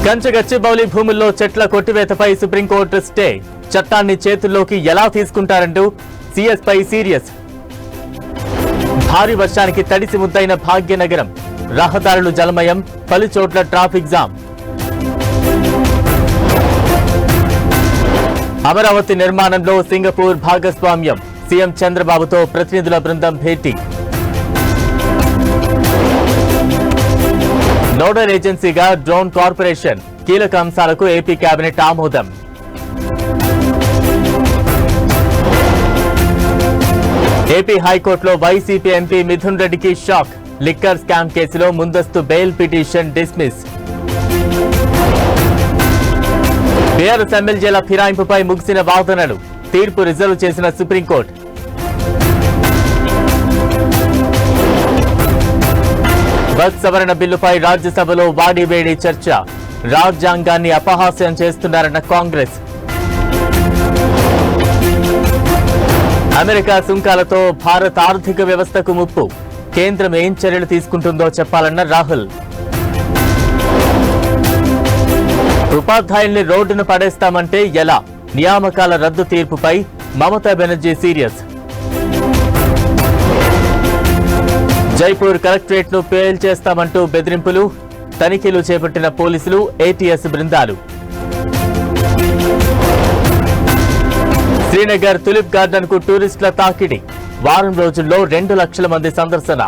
గచ్చిబౌలి భూముల్లో చెట్ల కొట్టివేతపై supreme court stay. చట్టాన్ని చేతుల్లోకి ఎలా తీసుకుంటారంటూ సీఎస్ పై సీరియస్. భారీ వర్షానికి తడిసి ముద్దైన భాగ్యనగరం. రహదారులు జలమయం, పలు చోట్ల ట్రాఫిక్ జామ్. అమరావతి నిర్మాణంలో సింగపూర్ భాగస్వామ్యం. సీఎం చంద్రబాబుతో ప్రతినిధుల బృందం భేటీ. నోడల్ ఏజెన్సీగా డ్రోన్ కార్పొరేషన్. కీలక అంశాలకు ఏపీ కేబినెట్ ఆమోదం. ఏపీ హైకోర్టులో వైసీపీ ఎంపీ మిథున్ రెడ్డికి షాక్. లిక్కర్ స్కామ్ కేసులో ముందస్తు బెయిల్ పిటిషన్ డిస్మిస్. బీఆర్ఎస్ ఎమ్మెల్యేల ఫిరాయింపుపై ముగిసిన వాదనలు. తీర్పు రిజర్వ్ చేసిన సుప్రీంకోర్టు. బస్ సవరణ బిల్లుపై రాజ్యసభలో వాడివేడి చర్చ. రాజ్యాంగాన్ని అపహాస్యం చేస్తున్నారన్న కాంగ్రెస్. అమెరికా సుంకాలతో భారత ఆర్థిక వ్యవస్థకు ముప్పు. కేంద్రం ఏం చర్యలు తీసుకుంటుందో చెప్పాలన్న రాహుల్. ఉపాధ్యాయుల్ని రోడ్డును పడేస్తామంటే ఎలా? నియామకాల రద్దు తీర్పుపై మమతా బెనర్జీ సీరియస్. జైపూర్ కలెక్టరేట్ ను పేల్చేస్తామంటూ బెదిరింపులు. తనిఖీలు చేపట్టిన పోలీసులు, ఏటీఎస్ బృందాలు. శ్రీనగర్ తులిప్ గార్డెన్ కు టూరిస్టుల తాకిడి. వారం రోజుల్లో 2 లక్షల మంది సందర్శన.